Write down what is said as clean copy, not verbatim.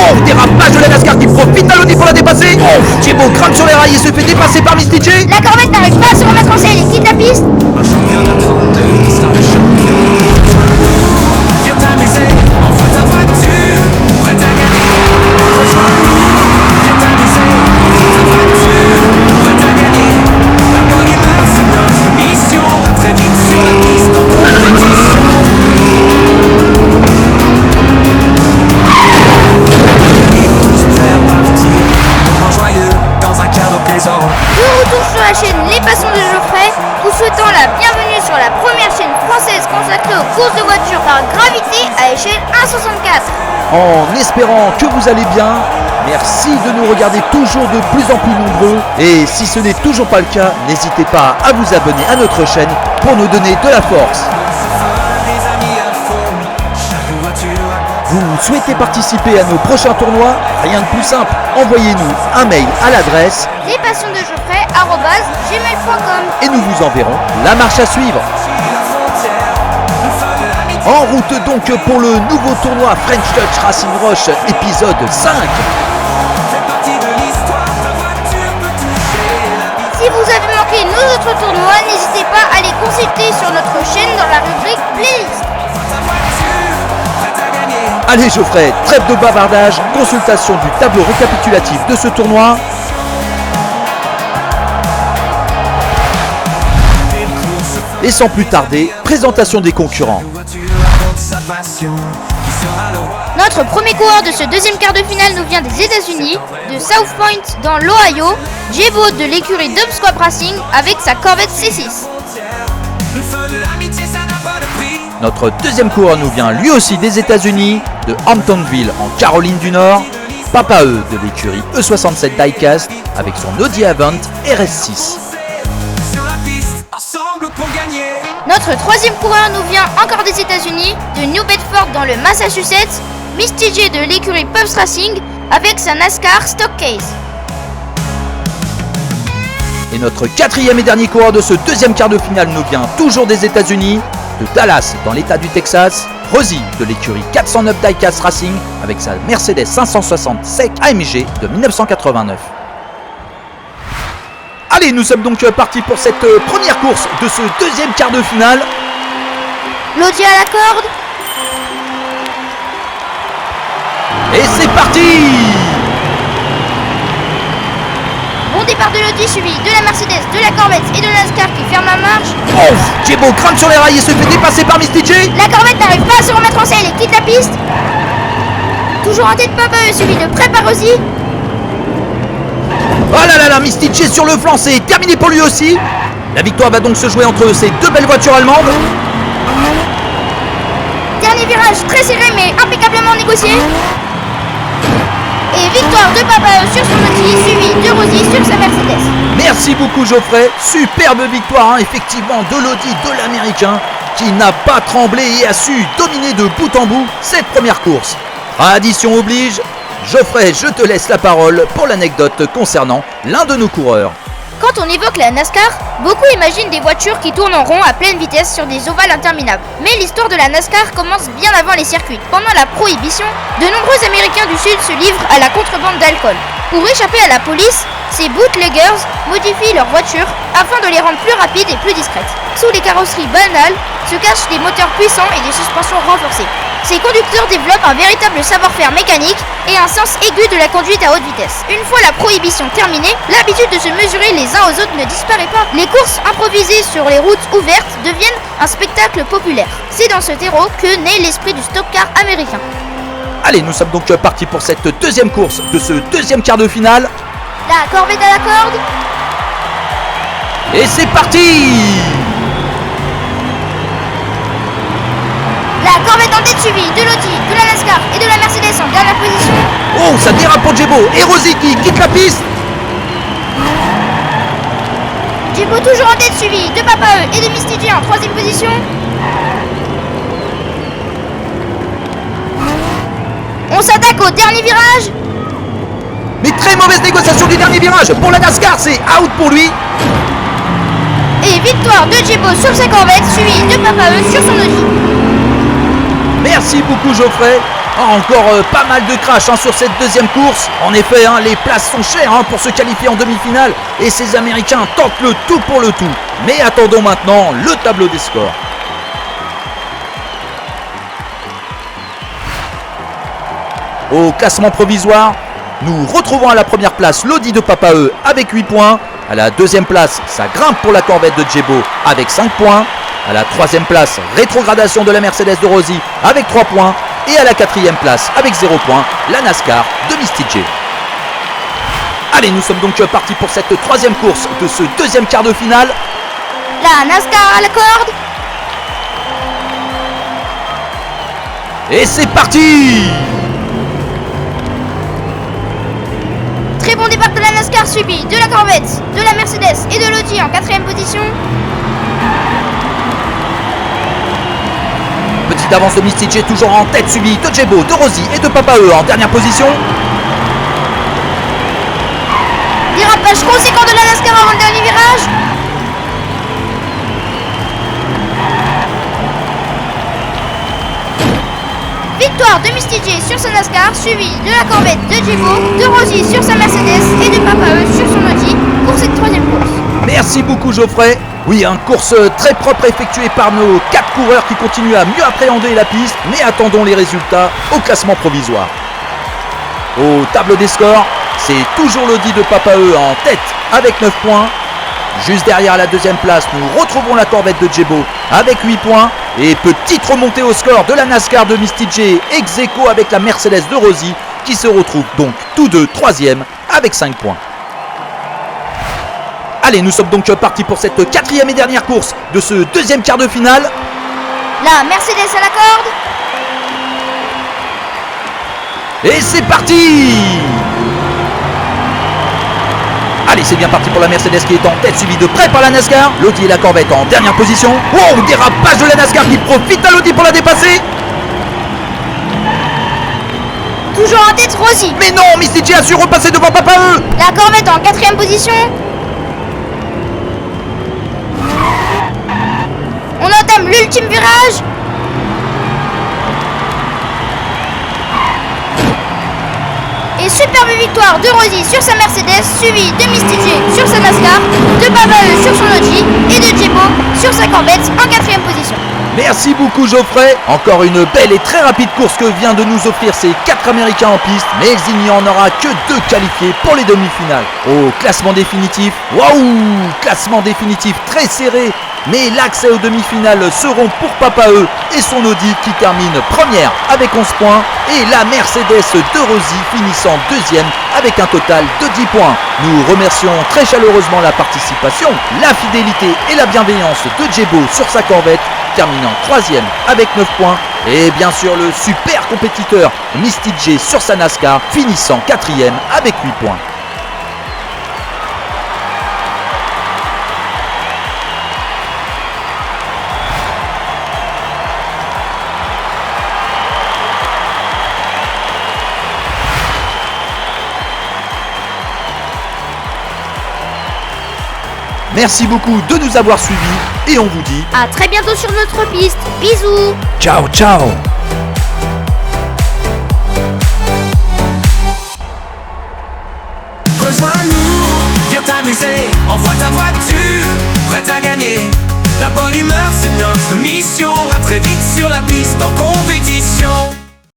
Oh, dérapage de la NASCAR qui profite d'Aloni pour la dépasser. Oh, Jebo grimpe sur les rails et se fait dépasser par Misty J. La Corvette n'arrive pas à se remettre en selle et quitte la piste. Les Passions de Geoffrey, vous souhaitant la bienvenue sur la première chaîne française consacrée aux courses de voitures par gravité à échelle 1,64. En espérant que vous allez bien, merci de nous regarder toujours de plus en plus nombreux. Et si ce n'est toujours pas le cas, n'hésitez pas à vous abonner à notre chaîne pour nous donner de la force. Vous souhaitez participer à nos prochains tournois? Rien de plus simple, envoyez-nous un mail à l'adresse lespassionsdegeoffrey@gmail.com et nous vous enverrons la marche à suivre. En route donc pour le nouveau tournoi French Touch Racing Roche épisode 5. Si vous avez manqué nos autres tournois, n'hésitez pas à les consulter sur notre chaîne dans la rubrique Playlist. Allez Geoffrey, trêve de bavardage, consultation du tableau récapitulatif de ce tournoi. Et sans plus tarder, présentation des concurrents. Notre premier coureur de ce deuxième quart de finale nous vient des États-Unis, de South Point dans l'Ohio, Jebo de l'écurie Dub Squad Racing avec sa Corvette C6. Notre deuxième coureur nous vient lui aussi des États-Unis, de Hamptonville en Caroline du Nord, Papa E de l'écurie E67 Diecast avec son Audi Avant RS6. Notre troisième coureur nous vient encore des États-Unis, de New Bedford dans le Massachusetts, Misty J de l'écurie Pubs Racing avec sa NASCAR Stock Case. Et notre quatrième et dernier coureur de ce deuxième quart de finale nous vient toujours des États-Unis, de Dallas dans l'état du Texas, Rosie de l'écurie 409 Diecast Racing avec sa Mercedes 560 SEC AMG de 1989. Allez, nous sommes donc partis pour cette première course de ce deuxième quart de finale. L'Audi à la corde. Et c'est parti! Bon départ de l'Audi suivi de la Mercedes, de la Corvette et de la NASCAR qui ferme la marche. Oh, Jebo grimpe sur les rails et se fait dépasser par Misty J. La Corvette n'arrive pas à se remettre en selle et quitte la piste. Toujours en tête Papa E suivi de près par Rosie. Oh là là là, Misty J sur le flanc, c'est terminé pour lui aussi. La victoire va donc se jouer entre ces deux belles voitures allemandes. Dernier virage très serré mais impeccablement négocié. Et victoire de Papa E sur son Audi suivi de Rosie sur sa Mercedes. Merci beaucoup Geoffrey, superbe victoire hein, effectivement de l'Audi de l'Américain qui n'a pas tremblé et a su dominer de bout en bout cette première course. Tradition oblige, Geoffrey, je te laisse la parole pour l'anecdote concernant l'un de nos coureurs. Quand on évoque la NASCAR, beaucoup imaginent des voitures qui tournent en rond à pleine vitesse sur des ovales interminables. Mais l'histoire de la NASCAR commence bien avant les circuits. Pendant la prohibition, de nombreux Américains du Sud se livrent à la contrebande d'alcool. Pour échapper à la police, ces bootleggers modifient leurs voitures afin de les rendre plus rapides et plus discrètes. Sous les carrosseries banales se cachent des moteurs puissants et des suspensions renforcées. Ces conducteurs développent un véritable savoir-faire mécanique et un sens aigu de la conduite à haute vitesse. Une fois la prohibition terminée, l'habitude de se mesurer les uns aux autres ne disparaît pas. Les courses improvisées sur les routes ouvertes deviennent un spectacle populaire. C'est dans ce terreau que naît l'esprit du stock car américain. Allez, nous sommes donc partis pour cette deuxième course de ce deuxième quart de finale. La Corvette à la corde. Et c'est parti! La Corvette en tête suivie de l'Audi, de la NASCAR et de la Mercedes en dernière position. Oh, ça dérape pour Jebo et Rosie qui quitte la piste. Jebo toujours en tête suivi de Papa E et de Misty J en troisième position. On s'attaque au dernier virage. Mais très mauvaise négociation du dernier virage pour la NASCAR, c'est out pour lui. Et victoire de Jebo sur sa Corvette suivie de Papa E sur son Audi. Merci beaucoup Geoffrey. Encore pas mal de crash sur cette deuxième course. En effet, les places sont chères pour se qualifier en demi-finale et ces Américains tentent le tout pour le tout. Mais attendons maintenant le tableau des scores. Au classement provisoire, nous retrouvons à la première place l'Audi de Papa E avec 8 points. À la deuxième place, ça grimpe pour la Corvette de Djebo avec 5 points. À la troisième place, rétrogradation de la Mercedes de Rossi avec 3 points. Et à la quatrième place, avec 0 points, la NASCAR de Misty J. Allez, nous sommes donc partis pour cette troisième course de ce deuxième quart de finale. La NASCAR à la corde. Et c'est parti! Très bon départ de la NASCAR suivi de la Corvette, de la Mercedes et de l'Audi en quatrième position. Petite avance de Misty J toujours en tête, suivi de Djebo, de Rossi et de Papa E en dernière position. Dérapage conséquent de la NASCAR avant le dernier virage. Victoire de Misty J sur sa NASCAR, suivi de la Corvette de Djebo, de Rossi sur sa Mercedes et de Papa E sur son Audi pour cette troisième course. Merci beaucoup Geoffrey. Oui, une course très propre effectuée par nos 4 coureurs qui continuent à mieux appréhender la piste, mais attendons les résultats au classement provisoire. Au tableau des scores, c'est toujours l'Audi de Papa E en tête avec 9 points. Juste derrière la deuxième place, nous retrouvons la Corvette de Djebo avec 8 points. Et petite remontée au score de la NASCAR de Misty J, ex aequo avec la Mercedes de Rossi, qui se retrouvent donc tous deux 3e avec 5 points. Allez, nous sommes donc partis pour cette quatrième et dernière course de ce deuxième quart de finale. La Mercedes à la corde. Et c'est parti! Allez, c'est bien parti pour la Mercedes qui est en tête, suivie de près par la NASCAR. L'Audi et la Corvette en dernière position. Wow, dérapage de la NASCAR qui profite à l'Audi pour la dépasser. Toujours en tête Rossi. Mais non, Misty J a su repasser devant Papa E. La Corvette en quatrième position. On entame l'ultime virage. Et superbe victoire de Rossi sur sa Mercedes, suivi de Misty J sur sa NASCAR, de Papa E sur son Audi et de Djebo sur sa Corvette en quatrième position. Merci beaucoup Geoffrey. Encore une belle et très rapide course que vient de nous offrir ces 4 Américains en piste, mais il n'y en aura que 2 qualifiés pour les demi-finales. Au classement définitif, waouh, classement définitif très serré, mais l'accès aux demi-finales seront pour Papa E et son Audi qui termine première avec 11 points et la Mercedes de Rossi finissant deuxième avec un total de 10 points. Nous remercions très chaleureusement la participation, la fidélité et la bienveillance de Djebo sur sa Corvette, terminant 3e avec 9 points, et bien sûr le super compétiteur Misty J sur sa NASCAR, finissant 4e avec 8 points. Merci beaucoup de nous avoir suivis et on vous dit à très bientôt sur notre piste. Bisous. ciao ciao. Rejoins-nous, viens t'amuser, envoie ta voiture, prête à gagner. La bonne humeur c'est notre mission, à très vite sur la piste en compétition.